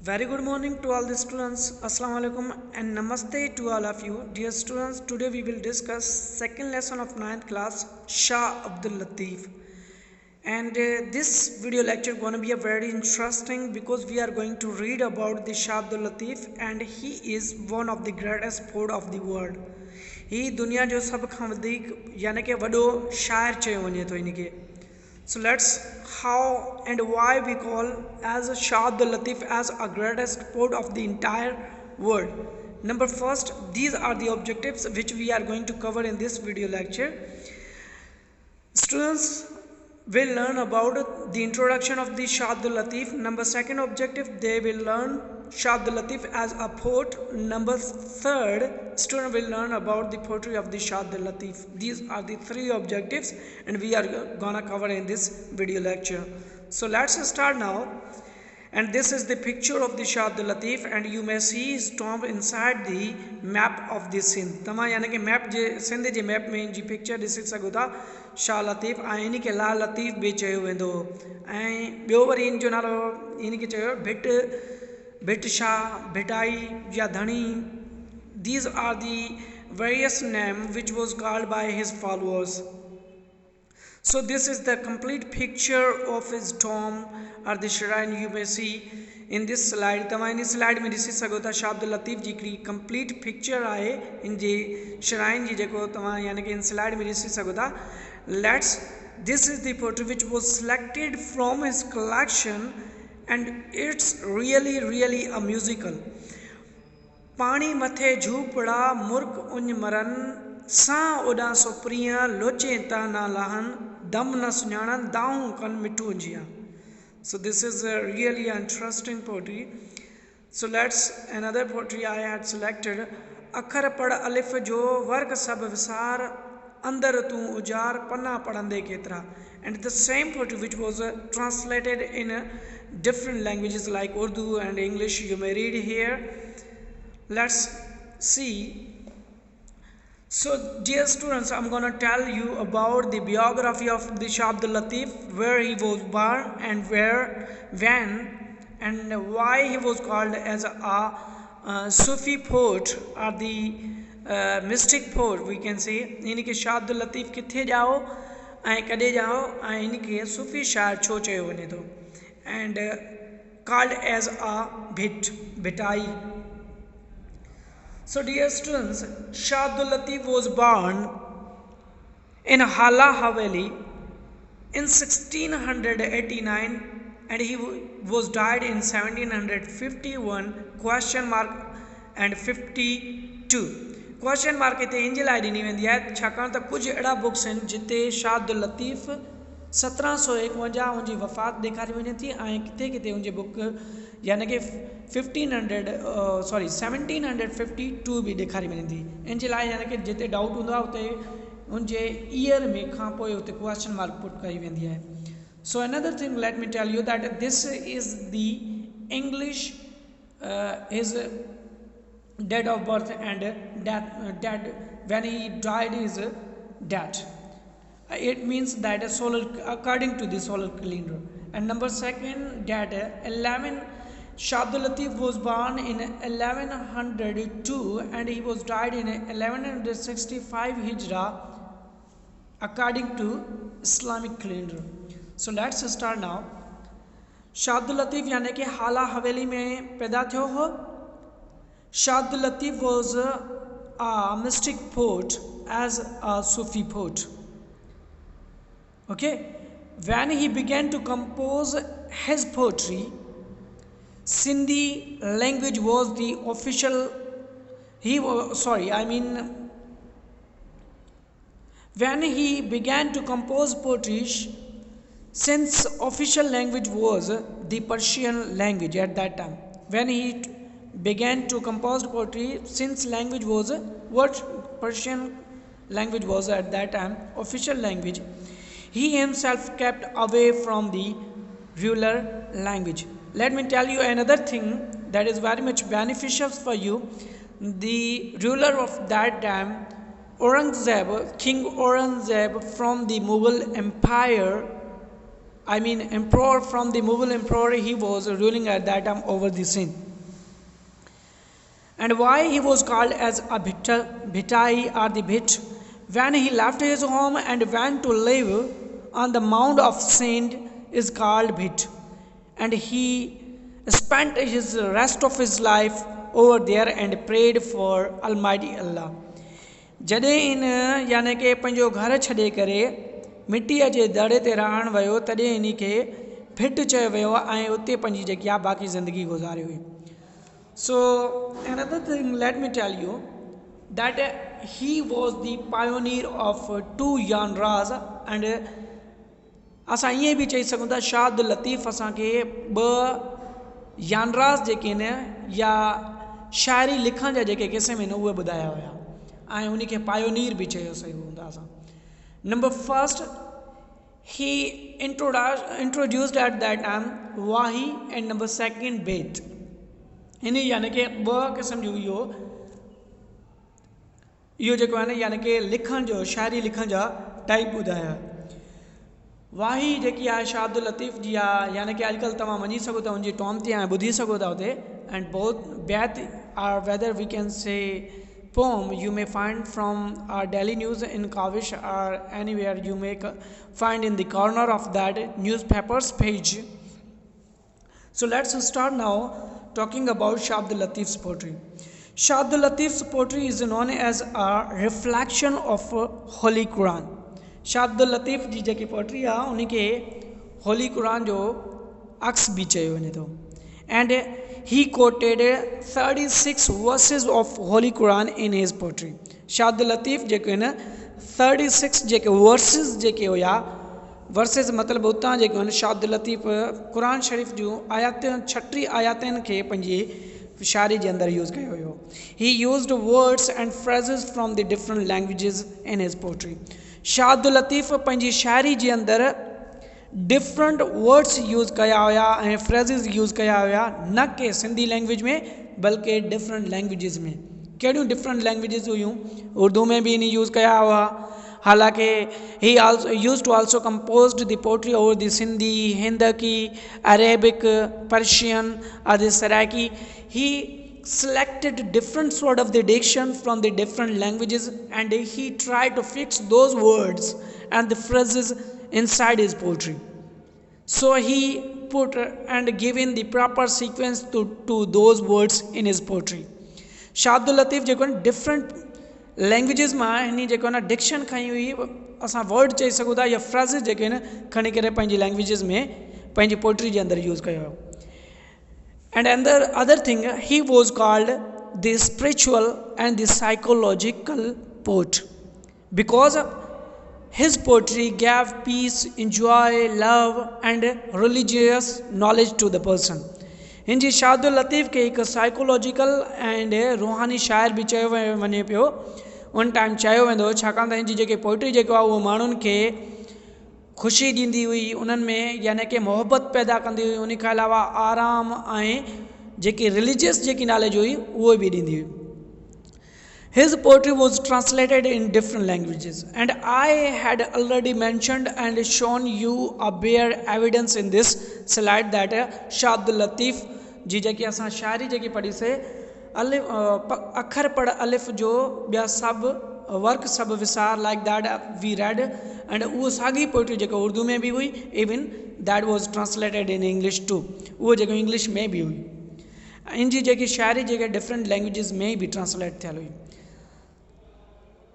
Very good morning to all the students. Assalamu alaikum and namaste to all of you. Dear students, today we will discuss second lesson of ninth class Shah Abdul Latif. And this video lecture going to be a very interesting because we are going to read about the Shah Abdul Latif, and he is one of the greatest poet of the world. ही दुनिया जो सब खां वधीक यानी कि वॾो शाइर चयो वञे थो इनखे. So let's how and why we call as Shah Abdul Latif as a greatest poet of the entire world. Number first, these are the objectives which we are going to cover in this video lecture. Students will learn about the introduction of the Shah Abdul Latif. Number second objective, they will learn Shah Abdul Latif as a poet. Number third, student will learn about the poetry of the Shah Abdul Latif. These are the three objectives and we are gonna cover in this video lecture. So let's start now. And this is the picture of the Shah Abdul Latif, and you may see his tomb inside the map of the Sindh. तमा यानी कि map जे सिंध जे map में जी picture ॾिसी सघो था शाह लतीफ़, ऐं इन खे लाल लतीफ़ बि चयो वेंदो. ऐं ॿियो वरी इन जो नालो इन खे चयो भिट शाह, भिटाई या धणी. These are the various names which was called by his followers. So this is the complete picture of his tomb or the shrine you may see in this slide. तव्हां इन स्लाइड में ॾिसी सघो था शाह अब्दुल लतीफ़ जी हिकिड़ी कंप्लीट पिक्चर आहे इन जी shrine जी, जेको तव्हां यानी कि इन स्लाइड में ॾिसी सघो था. This is the portrait which was selected from his collection, and it's really a musical. पाणी मथे झूपड़ा मुर्क उन मरन सां ओॾां सुप्रिया लोचे ता ना लहन दम न सुञाणन दाऊं कन मिठू जिया. So this is a really interesting poetry. So another poetry I had selected. अखर पढ़ अलिफ जो वर्ग सब विसार अंदर तू उजार पन्ना पढ़ंदे केतरा. And the same poetry which was translated in different languages like Urdu and English, you may read here. Let's see. So dear students, I'm gonna tell you about the biography of the Shah Abdul Latif, where he was born and when and why he was called as a Sufi poet or the mystic poet, we can say. इनके शाह अब्दुल लतीफ़ किथे जाओ ऐं कॾे जाओ ऐं इनके सूफ़ी शायर छो चयो वञे थो, and called as a Bhittai. So dear students, Shah Abdul Latif was born in Hala Haveli in 1689, and he was died in 1751 question mark and 52. Question mark हिते इन जे लाइ ॾिनी वेंदी आहे छाकाणि त कुझु अहिड़ा बुक्स आहिनि जिते शाह अब्दुल लतीफ़ 1751 उनजी वफ़ात ॾेखारी वञे थी, ऐं किथे किथे उनजी बुक यानी कि 1752 भी ॾेखारी वञे थी. इन जे लाइ यानी कि जिते डाउट हूंदो आहे उते उनजे ईयर में खां पोइ उते क्वेश्चन मार्क पुट कई वेंदी आहे. So another thing, let me tell you that this is the English his date of birth and death when he died is death. It means that according to the solar calendar. And number second, that 11 Shah Abdul Latif was born in 1102 and he was died in 1165 Hijra according to Islamic calendar. So let's start now. Shah Abdul Latif यानी कि हाला हवेली में पैदा थियो हो. Shah Abdul Latif was a mystic poet as a Sufi poet. Okay, when he began to compose his poetry, Sindhi language was the official. When he began to compose poetry, since official language was the Persian language at that time. When he began to compose poetry, since language was what Persian language was at that time official language, he himself kept away from the ruler language. Let me tell you another thing that is very much beneficial for you. The ruler of that time, Aurangzeb, King Aurangzeb from the Mughal Empire, I mean emperor from the Mughal emperor, he was ruling at that time over the Sindh. And why he was called as a Bhitai or the Bhit? When he left his home and went to live on the Mount of Saint is called Bhit. And he spent his rest of his life over there and prayed for Almighty Allah. जॾहिं इन यानी कि पंहिंजो घर छॾे करे मिटीअ जे दड़े ते रहण वियो तॾहिं इन खे भिट चयो वियो ऐं उते पंहिंजी जेकी आहे बाक़ी ज़िंदगी गुज़ारी हुई. So another thing, let me tell you that he was the pioneer of two genres, and असां ईअं बि चई सघूं था शाह अब्दुल लतीफ़ असांखे ॿ जनरास जेके आहिनि या शाइरी लिखण जा जेके क़िस्म आहिनि उहे ॿुधाया हुया ऐं उन खे पायोनीर बि चयो सही हूंदा असां. Number first, he introduced at that time wahi, and number second bait. इन यानी कि ॿ क़िस्म जो इहो जेको आहे न यानी कि लिखण जो शाइरी लिखण जा टाइप ॿुधाया. वाही जेकी आहे शाह अब्दुल लतीफ़ जी आहे, यानी कि अॼुकल्ह तव्हां वञी सघो था उनजी टॉम ते ऐं ॿुधी सघो था उते. एंड बोथ बैथ are whether we can say poem you may find from our daily news in Kavish or anywhere you may find in the corner of that newspaper's page. So let's start now talking about Shah Abdul Latif's poetry. Shah Abdul Latif's poetry is known as a reflection of Holy Quran. Shah Abdul Latif जी जेकी poetry आहे उन खे होली कुरान जो अक्स भी चयो वञे थो. And he quoted 36 verses of Holy Quran in his poetry. Shah Abdul Latif जेके आहिनि 36 जेके वर्सिस जेके हुया, वर्सिस मतिलबु उतां जेके आहिनि शाह अब्दुल लतीफ़ क़ुरान शरीफ़ जूं आयात 36 आयातनि खे पंहिंजी शाइरी जे अंदरि यूज़ कयो हुयो. He used words and phrases from the different languages in his poetry. Shah Abdul लतीफ़ पंहिंजी शाइरी जे अंदरि डिफरेंट वर्ड्स यूज़ कया हुया ऐं फ्रेज़िस यूज़ कया हुया, न कि सिंधी लैंग्वेज में बल्कि डिफरेंट लैंग्वेजिस में. कहिड़ियूं डिफरेंट लैंग्वेजिस हुयूं? उर्दू में भी इन यूज़ कया हुआ. हालांकि he also used to also composed the poetry over the Sindhi, Hindaki, Arabic, Persian or the Saraiki. He selected different sort of the diction from the different languages and he tried to fix those words and the phrases inside his poetry. So he put and given the proper sequence to those words in his poetry. Shah Abdul Latif जेको न different languages मां हिन जेको न diction खई हुई, असां word चई सघूं था या phrases जेके न खणी करे पंहिंजी languages में पंहिंजी poetry जे अंदरि यूज़ कयो. And other thing, he was called the spiritual and the psychological poet because his poetry gave peace, joy, love and religious knowledge to the person. हिन जी शाह अब्दुल लतीफ़ खे हिकु साइकोलॉजिकल एंड रूहानी शाइर बि चयो वञे पियो. उन टाइम चयो वेंदो छाकाणि त हिन जी जेकी पोइट्री जेको आहे उहो माण्हुनि खे ख़ुशी ॾींदी हुई, उन्हनि में यानी कि मोहबत पैदा कंदी हुई. उन खां अलावा आराम ऐं जेकी रिलीजियस जेकी नॉलेज हुई उहो बि ॾींदी हुई. His poetry was translated in different languages and I had already mentioned and shown you a bare evidence in this slide that Shah Abdul Latif जी जेकी असां शाइरी जेकी पढ़ी से अलिफ अखर पढ़ अलिफ जो ॿिया सभु वर्क सभु विसार like that we read and उहो साॻी पोइट्री जेको उर्दू में बि हुई, even that was translated in English too, उहो जेको इंग्लिश में बि हुई. इन जी जेकी शाइरी जेके डिफरेंट लैंग्वेजिस में बि ट्रांसलेट थियल हुई.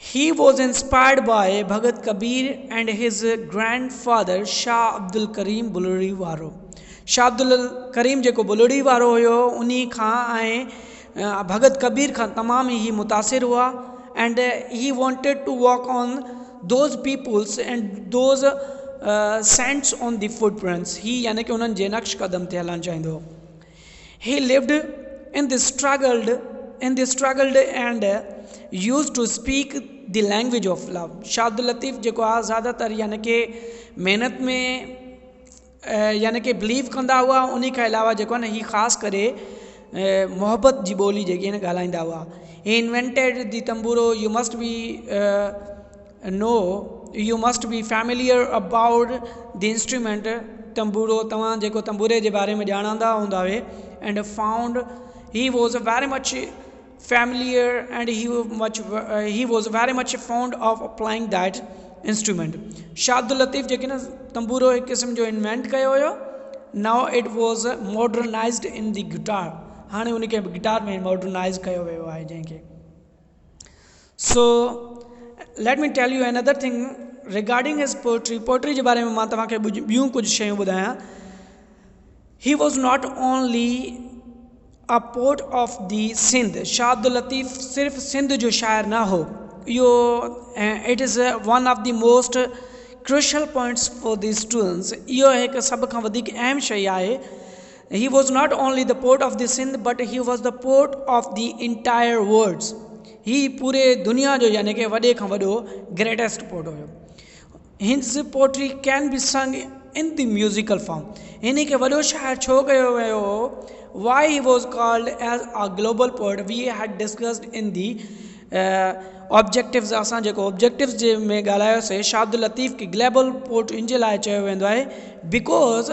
He was inspired by Bhagat Kabir and his grandfather Shah Abdul Karim Buluri Waro. Shah Abdul Karim जेको बुलड़ी वारो हुयो उन्हीं खां ऐं भगत कबीर खां तमाम ही मुतासिर हुआ and he wanted to walk on those peoples and those saints on the footprints. ही यानी कि उन्हनि जे नक्श कदम ते हलणु चाहींदो. He lived in the struggled and used to speak the language of love. Shah Abdul Latif जेको आहे ज़्यादातर यानी कि महिनत में यानी कि बिलीव कंदा हुआ. उन खां अलावा जेको आहे न ही ख़ासि करे मोहबत जी ॿोली जेकी आहिनि ॻाल्हाईंदा हुआ. He invented the tamburo. You must be know you must be familiar about the instrument tamburo तव्हां जेको तंबूरे जे बारे में ॼाणंदा हूंदा हुए and found he was very much familiar and he was very much fond of applying that instrument. Shah Abdul Latif जेके न तंबूरो एक क़िस्म जो इन्वेंट कयो हुयो. Now it was modernized in the guitar. हाणे उनखे गिटार में मॉडर्नाइज कयो वियो आहे जंहिंखे. So let me tell you another thing regarding his poetry. Poetry जे बारे में मां तव्हांखे ॿियूं कुझु शयूं ॿुधायां. He was not only a poet of the Sindh. Shah Abdul Latif सिर्फ़ सिंध जो शायर ना हो. इहो it is one of the most crucial points for the students. इहो हिकु सभ खां वधीक अहम शइ आहे. He was not only the poet of the Sindh but he was the poet of the entire world. ही पूरे दुनिया जो यानी कि वॾे खां वॾो ग्रेटेस्ट पोट हुयो. His poetry can be sung in the musical form. हिन खे वॾो शाइर छो कयो वियो हो? Why he was called as a global poet? We had discussed in the objectives. असां जेको objectives जे में ॻाल्हायोसीं, शाह अब्दुल लतीफ़ खे ग्लोबल पोट इन जे लाइ चयो वेंदो आहे because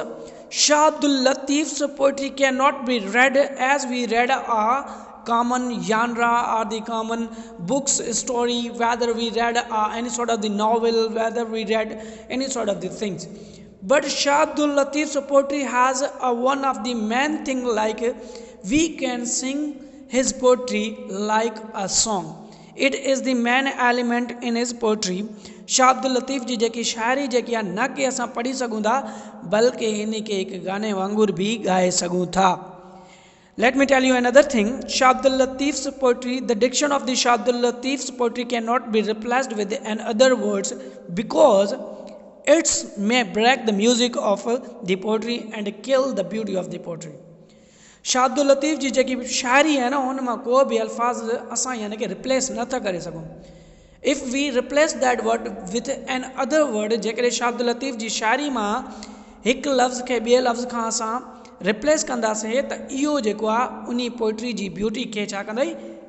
Shah Abdul Latif's poetry cannot be read as we read a common genre or the common books story, whether we read any sort of the novel, whether we read any sort of the things. But Shah Abdul Latif's poetry has one of the main thing, like we can sing his poetry like a song. It is the main element in his poetry. Shah Abdul लतीफ़ जी जेकी शाइरी जेकी आहे न कि असां पढ़ी सघूं था बल्कि इन खे हिकु गाने वांगुर भी ॻाए सघूं था. Let me tell you another thing. Shah Abdul Latif's poetry, the diction of the Shah Abdul Latif's poetry cannot be replaced with another words because it may break the music of the poetry and kill the beauty of the poetry. Shah Abdul लतीफ़ जी जेकी शाइरी आहे न हुन मां को बि अल्फाज़ असां यानी कि replace नथा करे सघूं. If we replace that word with an other word, जेकॾहिं शाह अब्दुल लतीफ़ जी शाइरी मां हिकु लफ़्ज़ खे ॿिए लफ़्ज़ खां असां रिप्लेस कंदासीं त इहो जेको आहे उन पोइट्री जी ब्यूटी खे छा कंदो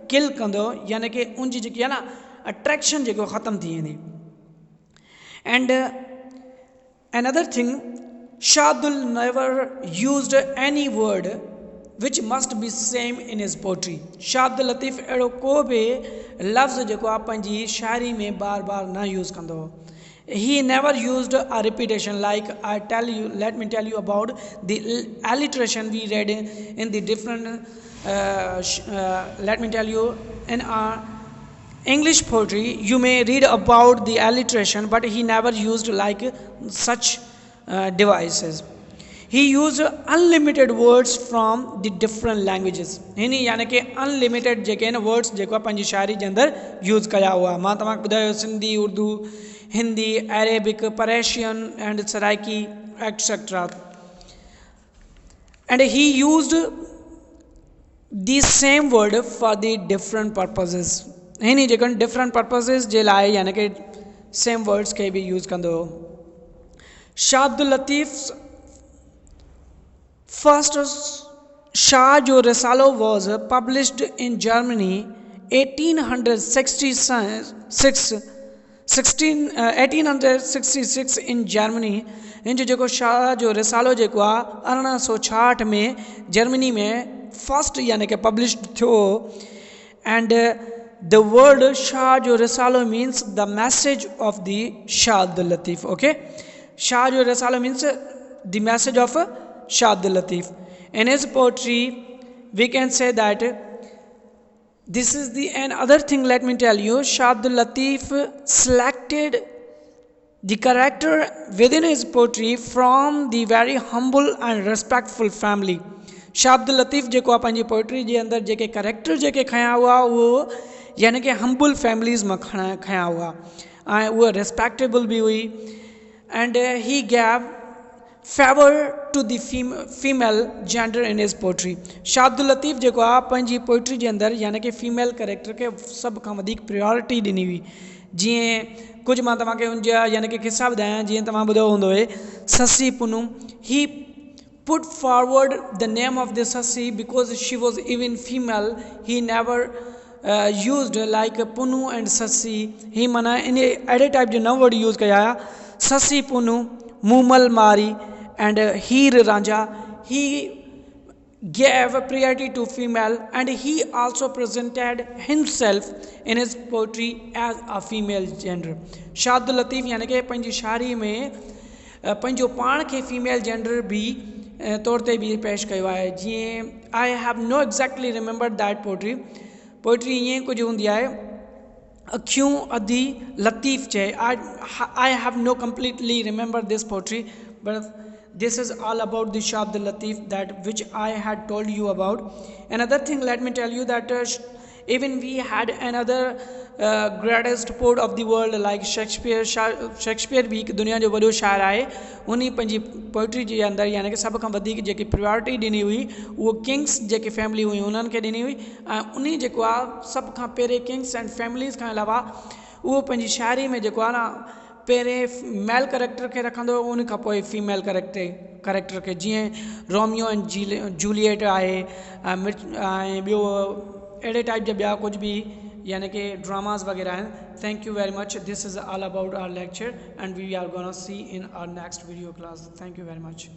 किल कंदो, यानी कि उनजी जेकी आहे न अट्रैक्शन जेको ख़तमु थी वेंदी. And another thing, Shah Abdul never used any word which must be same in his poetry. Shah Abdul Latif अहिड़ो को बि लफ़्ज़ जेको आहे पंहिंजी शाइरी में बार बार न यूज़ कंदो हो. He never used a repetition like let me tell you about the alliteration we read in the different let me tell you in our English poetry you may read about the alliteration, but he never used like such devices. He used unlimited words from the different languages. हिन यानी कि unlimited जेके न words जेको पंहिंजी शाइरी जे अंदर use कया हुआ. मां तव्हांखे ॿुधायो Sindhi, Urdu, Hindi, Arabic, Persian and Saraiki etcetera. And he used the same word for the different purposes. हिन जेके different purposes जे लाइ यानी कि same words खे भी यूज़ कंदो. शाह अब्दुल लतीफ़ First Shah जो Risalo was published in Germany 1866 in Germany. इन जो जेको शाह जो रिसालो जेको आहे 1866 में जर्मनी में फर्स्ट यानी कि पब्लिश थियो. एंड the word Shah जो Risalo means the message of the Shah Abdul Latif. Okay, Shah जो Risalo means the message of Shah Abdul Latif. In his poetry, we can say that this is the another thing. Let me tell you, Shah Abdul Latif selected the character within his poetry from the very humble and respectful family. Shah Abdul Latif जेको आहे पंहिंजी poetry जे अंदर जेके character जेके खया हुआ उहो यानी कि humble families मां खया हुआ ऐं उहा रिस्पेक्टेबल बि हुई. And he gave favor to the female gender in his poetry. Shah Abdul Latif जेको आहे पंहिंजी पोइट्री जे अंदर यानी कि फीमेल कैरेक्टर खे सभ खां वधीक प्रायोरिटी ॾिनी हुई. जीअं कुझु मां तव्हांखे उनजा यानी कि किस्सा ॿुधायां. जीअं तव्हां ॿुधो हूंदो हुए ससी पुनू. ही put forward the name of the Sasi because she was even female. He never used like Punu and Sassi. He mana in अहिड़े टाइप जो नव वर्ड यूज़ कया हुआ ससी पुनु मूमल मारी and Heer Ranjha. He gave priority to female and he also presented himself in his poetry as a female gender. Shah Abdul लतीफ़ यानी कि पंहिंजी शायरी में पंहिंजो पाण खे फीमेल जेंडर भी तौर ते भी पेश कयो आहे. जीअं I have no exactly remember that poetry ईअं कुझु हूंदी आहे. अखियूं अधी लतीफ़ चए. I have no completely remember this poetry, but this is all about the Shah Abdul Latif that which I had told you about. Another thing, let me tell you that even we had another greatest poet of the world like Shakespeare भी दुनिया जो वॾो शायर आहे. उन्हीं पंहिंजी poetry जे अंदरि यानी कि सभ खां वधीक जेकी प्रायोरिटी ॾिनी हुई उहो किंग्स जेकी फैमिली हुई उन्हनि खे ॾिनी हुई. ऐं उन जेको आहे सभ खां पहिरें किंग्स एंड फैमिलीज़ खां अलावा उहो पंहिंजी शाइरी में जेको आहे न पहिरें मेल करेक्टर खे रखंदो हुओ, उन खां पोइ फीमेल करेक्टर खे. जीअं रोमियो एंड जूलियट आहे ऐं ॿियो अहिड़े टाइप जा ॿिया कुझु बि यानी कि ड्रामास वग़ैरह आहिनि. Thank you very much. This is all about our lecture and we are gonna see in our next video class. Thank you very much.